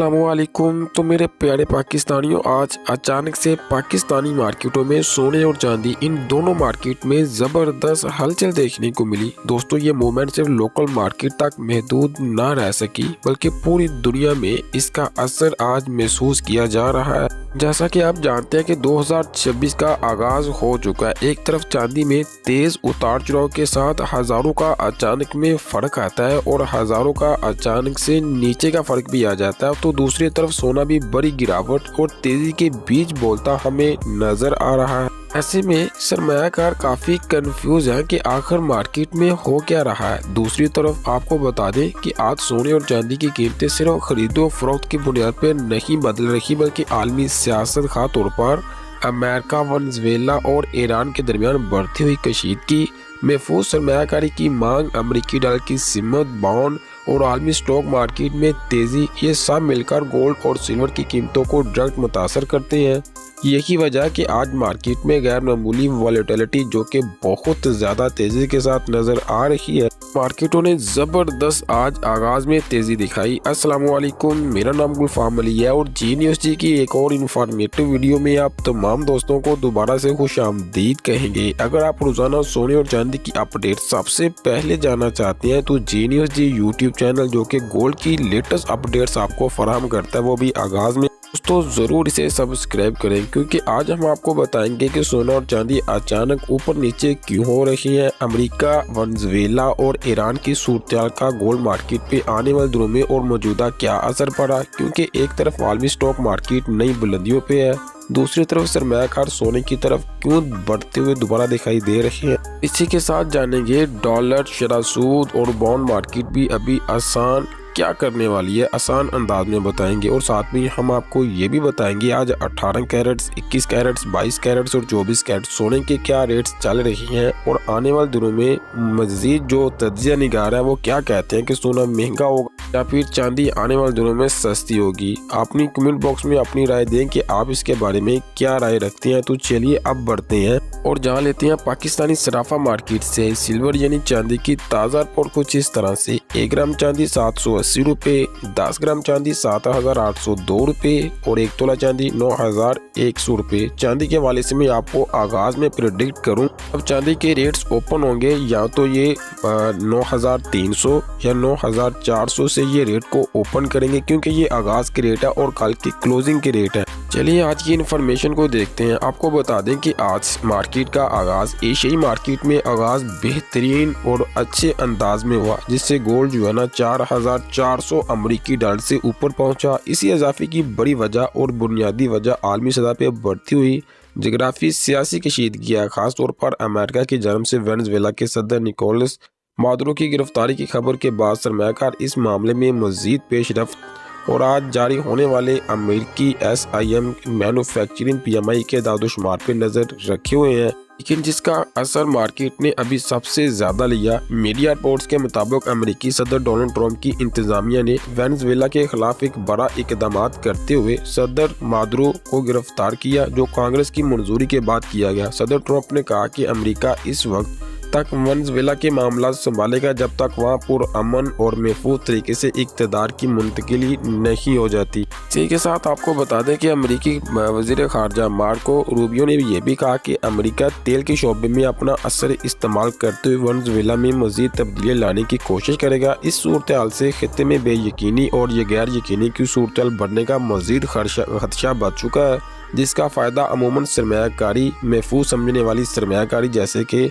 अस्सलामुअलैकुम। तो मेरे प्यारे पाकिस्तानियों, आज अचानक से पाकिस्तानी मार्केटों में सोने और चांदी इन दोनों मार्केट में ज़बरदस्त हलचल देखने को मिली। दोस्तों, ये मूवमेंट सिर्फ लोकल मार्केट तक महदूद ना रह सकी, बल्कि पूरी दुनिया में इसका असर आज महसूस किया जा रहा है। जैसा कि आप जानते हैं कि 2026 का आगाज हो चुका है। एक तरफ चांदी में तेज उतार चढ़ाव के साथ हजारों का अचानक में फर्क आता है और हजारों का अचानक से नीचे का फर्क भी आ जाता है, तो दूसरी तरफ सोना भी बड़ी गिरावट और तेजी के बीच बोलता हमें नजर आ रहा है। ऐसे में सरमायाकार काफी कंफ्यूज है कि आखिर मार्केट में हो क्या रहा है। दूसरी तरफ आपको बता दें कि आज सोने और चांदी की कीमतें सिर्फ खरीदो फरोख्त की बुनियाद पर नहीं बदल रही, बल्कि आलमी सियासत खास तौर पर अमेरिका, वेनेजुएला और ईरान के दरमियान बढ़ती हुई कशीदगी, महफूज सरमायाकारी की मांग, अमेरिकी डॉलर की सिमत, बॉन्ड और आलमी स्टॉक मार्केट में तेजी, ये सब मिलकर गोल्ड और सिल्वर की कीमतों को डायरेक्ट मुतासर करते हैं। यही वजह कि आज मार्केट में गैर मामूली वॉलेटिलिटी जो कि बहुत ज्यादा तेजी के साथ नजर आ रही है। मार्केटों ने जबरदस्त आज आगाज में तेजी दिखाई। अस्सलाम वालेकुम, मेरा नाम गुलफाम अली है और जी न्यूज़ जी की एक और इन्फॉर्मेटिव वीडियो में आप तमाम दोस्तों को दोबारा से खुश आमदीद कहेंगे। अगर आप रोजाना सोने और चांदी की अपडेट सबसे पहले जानना चाहते हैं तो जी न्यूज़ जी यूट्यूब चैनल जो कि गोल्ड की लेटेस्ट अपडेट्स आपको फराहम करता है, वो भी आगाज में, दोस्तों जरूर इसे सब्सक्राइब करें, क्योंकि आज हम आपको बताएंगे कि सोना और चांदी अचानक ऊपर नीचे क्यों हो रही है। अमेरिका, वेनेजुएला और ईरान की सूरत का गोल्ड मार्केट पे आने वाले दिनों में और मौजूदा क्या असर पड़ा, क्योंकि एक तरफ आलमी स्टॉक मार्केट नई बुलंदियों पे है, दूसरी तरफ सरमायाकार सोने की तरफ क्यों बढ़ते हुए दोबारा दिखाई दे रहे हैं। इसी के साथ जानेंगे डॉलर, शरह सूद और बॉन्ड मार्केट भी अभी आसान क्या करने वाली है, आसान अंदाज में बताएंगे। और साथ में हम आपको ये भी बताएंगे आज 18 कैरेट्स, 21 कैरेट्स, 22 कैरेट्स और 24 कैरेट सोने के क्या रेट्स चल रही हैं और आने वाले दिनों में मजीद जो तज्जिया निगार है वो क्या कहते हैं कि सोना महंगा होगा या फिर चांदी आने वाले दिनों में सस्ती होगी। अपनी कमेंट बॉक्स में अपनी राय दें कि आप इसके बारे में क्या राय रखते हैं। तो चलिए अब बढ़ते हैं और जान लेते हैं पाकिस्तानी सराफा मार्केट से सिल्वर यानी चांदी की ताज़ा रिपोर्ट कुछ इस तरह से। 1 ग्राम चांदी 780 रुपये, 10 ग्राम चांदी 7,802 रुपये और 1 तोला चांदी 9,100 रुपये। चांदी के हवाले से मैं आपको आगाज में प्रेडिक्ट करूं, अब चांदी के रेट्स ओपन होंगे या तो ये 9,300 या 9,400 से ये रेट को ओपन करेंगे, क्योंकि ये आगाज के रेट है और कल की क्लोजिंग के रेट है। चलिए आज की इन्फॉर्मेशन को देखते हैं। आपको बता दें कि आज मार्केट का आगाज एशियाई मार्केट में आगाज बेहतरीन और अच्छे अंदाज में हुआ, जिससे गोल्ड जो है ना 4,400 अमेरिकी डॉलर से ऊपर पहुंचा। इसी इजाफे की बड़ी वजह और बुनियादी वजह आलमी सतह पे बढ़ती हुई जोग्राफी सियासी कशीदगी है, खास तौर पर अमेरिका की जानब से वेनेजुएला के सदर निकोलस मादुरो की गिरफ्तारी की खबर के बाद सरमायाकार इस मामले में मजीद पेशरफ्त और आज जारी होने वाले अमेरिकी SIM मैन्युफैक्चरिंग PMI के दादोशुमार पे नजर रखे हुए हैं, लेकिन जिसका असर मार्केट ने अभी सबसे ज्यादा लिया। मीडिया रिपोर्ट्स के मुताबिक अमेरिकी सदर डोनाल्ड ट्रंप की इंतजामिया ने वेनेजुएला के खिलाफ एक बड़ा इकदाम करते हुए सदर मादुरो को गिरफ्तार किया, जो कांग्रेस की मंजूरी के बाद किया गया। सदर ट्रंप ने कहा कि अमेरिका इस वक्त तक वेनेजुएला के मामला संभालेगा जब तक वहाँ पुरअमन और महफूज तरीके से इक़्तिदार की मुंतकिली नहीं हो जाती। इसी के साथ आपको बता दें कि अमेरिकी वज़ीर ख़ारजा मार्को रूबियो ने ये भी कहा कि अमेरिका तेल के शोबे में अपना असर इस्तेमाल करते हुए वेनेजुएला में मज़ीद तब्दीलियाँ लाने की कोशिश करेगा। इस सूरत हाल से खित्ते में बेयकीनी और ये गैर यकीनी की सूरत हाल बढ़ने का मज़ीद खदशा बढ़ चुका है, जिसका फ़ायदा अमूमन सरमायाकारी, महफूज समझने वाली सरमायाकारी जैसे कि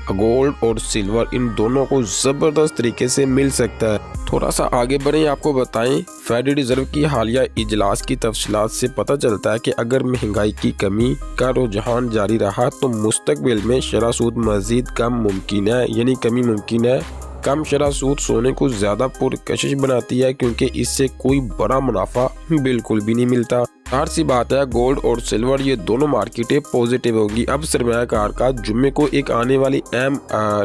गोल्ड और सिल्वर, इन दोनों को जबरदस्त तरीके से मिल सकता है। थोड़ा सा आगे बढ़े, आपको बताएं फेडरल रिजर्व की हालिया इजलास की तफसीलात से पता चलता है कि अगर महंगाई की कमी का रुझान जारी रहा तो मुस्तकबिल में शरह सूद मजीद कम मुमकिन है, यानी कमी मुमकिन है। कम शरह सूद सोने को ज्यादा पुरकशिश बनाती है, क्योंकि इससे कोई बड़ा मुनाफा बिल्कुल भी नहीं मिलता। हर सी बात है, गोल्ड और सिल्वर ये दोनों मार्केटें पॉजिटिव होगी। अब सरमायाकार का जुम्मे को एक आने वाली अहम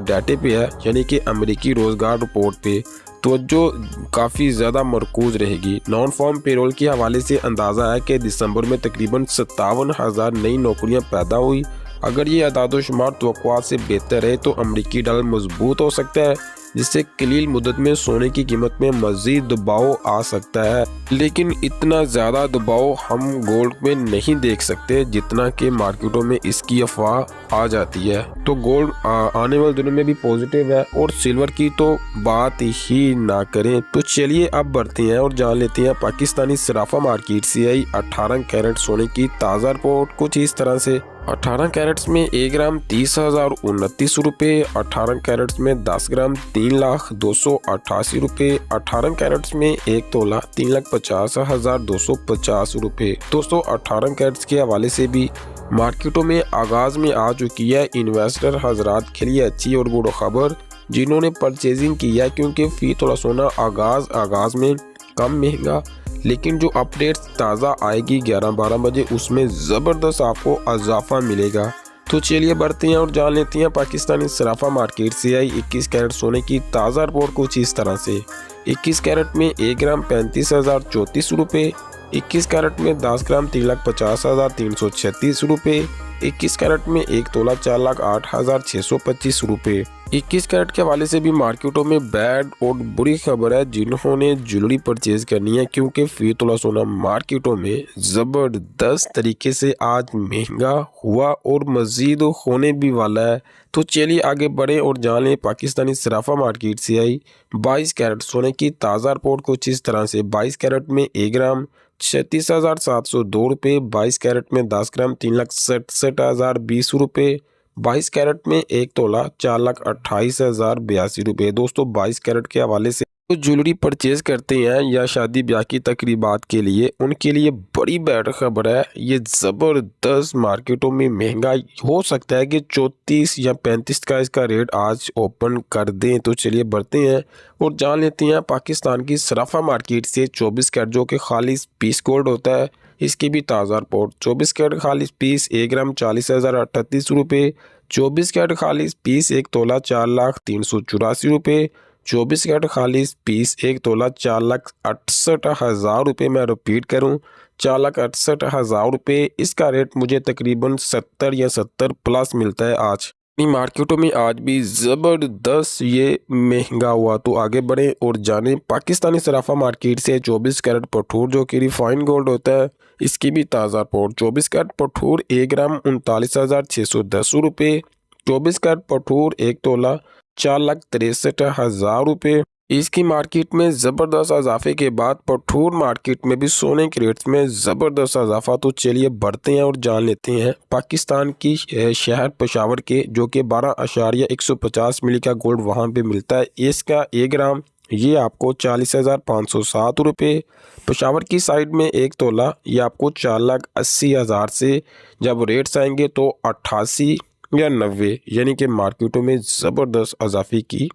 डाटे पे है, यानी कि अमेरिकी रोजगार रिपोर्ट पे तवज्जो काफ़ी ज़्यादा मरकूज रहेगी। नॉन फार्म पेरोल के हवाले से अंदाज़ा है कि दिसंबर में तकरीबन 57,000 नई नौकरियां पैदा हुई। अगर ये अदादोशुमार तवक्कुआत से बेहतर है तो अमेरिकी डॉलर मजबूत हो सकता है, जिससे कलील मुद्दत में सोने की कीमत में मजीद दबाव आ सकता है। लेकिन इतना ज़्यादा दबाव हम गोल्ड में नहीं देख सकते जितना कि मार्केटों में इसकी अफवाह आ जाती है। तो गोल्ड आने वाले दिनों में भी पॉजिटिव है और सिल्वर की तो बात ही ना करें। तो चलिए अब बढ़ते हैं और जान लेते हैं पाकिस्तानी सराफा मार्केट से आई 18 कैरेट सोने की ताज़ा रिपोर्ट कुछ इस तरह से। 18 कैरेट्स में 1 ग्राम 30,029 रुपये, 18 कैरेट्स में 10 ग्राम 3,288 रुपये, 18 कैरेट्स में 1 तोला 3,50,250 रुपये। दोस्तों 18 कैरेट्स के हवाले से भी मार्केटों में आगाज में आ चुकी है इन्वेस्टर हजरात के लिए अच्छी और बुरी खबर, जिन्होंने परचेजिंग किया क्योंकि फी तोला सोना आगाज में कम महंगा, लेकिन जो अपडेट्स ताज़ा आएगी 11-12 बजे उसमें ज़बरदस्त आपको इजाफा मिलेगा। तो चलिए बढ़ते हैं और जान लेते हैं पाकिस्तानी सराफा मार्केट से आई 21 कैरेट सोने की ताज़ा रिपोर्ट कुछ इस तरह से। 21 कैरेट में 1 ग्राम 35,034 रुपये, 21 कैरेट में 10 ग्राम 3,50,336 रुपये, 21 कैरेट में 1 तोला 4,08,625 रुपये। 21 कैरेट के हवाले से भी मार्केटों में बैड और बुरी खबर है जिन्होंने ज्वेलरी परचेज करनी है, क्योंकि फी तोला सोना मार्केटों में ज़बरदस्त तरीके से आज महंगा हुआ और मज़ीद होने भी वाला है। तो चलिए आगे बढ़े और जान लें पाकिस्तानी सराफा मार्केट से आई 22 कैरेट सोने की ताज़ा रिपोर्ट कुछ इस तरह से। 22 कैरेट में 1 ग्राम 36,702 रुपये, 22 कैरेट में 10 ग्राम 3,67,020 रुपये, 22 कैरेट में 1 तोला 4,28,082 रुपये। दोस्तों 22 कैरेट के हवाले से जो ज्वेलरी परचेज करते हैं या शादी ब्याह की तकरीबात के लिए, उनके लिए बड़ी बैड खबर है। ये ज़बरदस्त मार्केटों में महंगा हो सकता है कि 34 या 35 का इसका रेट आज ओपन कर दें। तो चलिए बढ़ते हैं और जान लेते हैं पाकिस्तान की सराफा मार्केट से 24 कैरेट जो कि खालिस पीस गोल्ड होता है, इसकी भी ताज़ा रिपोर्ट। 24 कैरेट खालिस पीस 1 ग्राम 40,038 रुपये, 24 कैरेट खालिस पीस 1 तोला 4,03,84 रुपये, 24 कैरेट खालिस पीस 1 तोला 4,68,000 रुपये। मैं रिपीट करूं 4,68,000 रुपये। इसका रेट मुझे तकरीबन 70 या 70 प्लस मिलता है आज। मार्केटों में आज भी ज़बरदस्त ये महंगा हुआ। तो आगे बढ़े और जाने पाकिस्तानी सराफा मार्केट से 24 कैरेट पठूर जो कि रिफाइंड गोल्ड होता है, इसकी भी ताज़ा रिपोर्ट। 24 कैरेट पठूर 1 ग्राम 39,610 रुपये, 24 कैरेट पठूर 1 तोला 4,63,000 रुपये। इसकी मार्केट में ज़बरदस्त इजाफे के बाद पठूर मार्केट में भी सोने के रेट्स में ज़बरदस्त इजाफा। तो चलिए बढ़ते हैं और जान लेते हैं पाकिस्तान की शहर पेशावर के जो कि 12.150 मिली का गोल्ड वहाँ पे मिलता है। इसका 1 ग्राम ये आपको 40,507 रुपये। पेशावर की साइड में 1 तोला ये आपको 4,80,000 से जब रेट्स आएंगे तो 88 या 90, यानी कि मार्केटों में ज़बरदस्त इजाफे की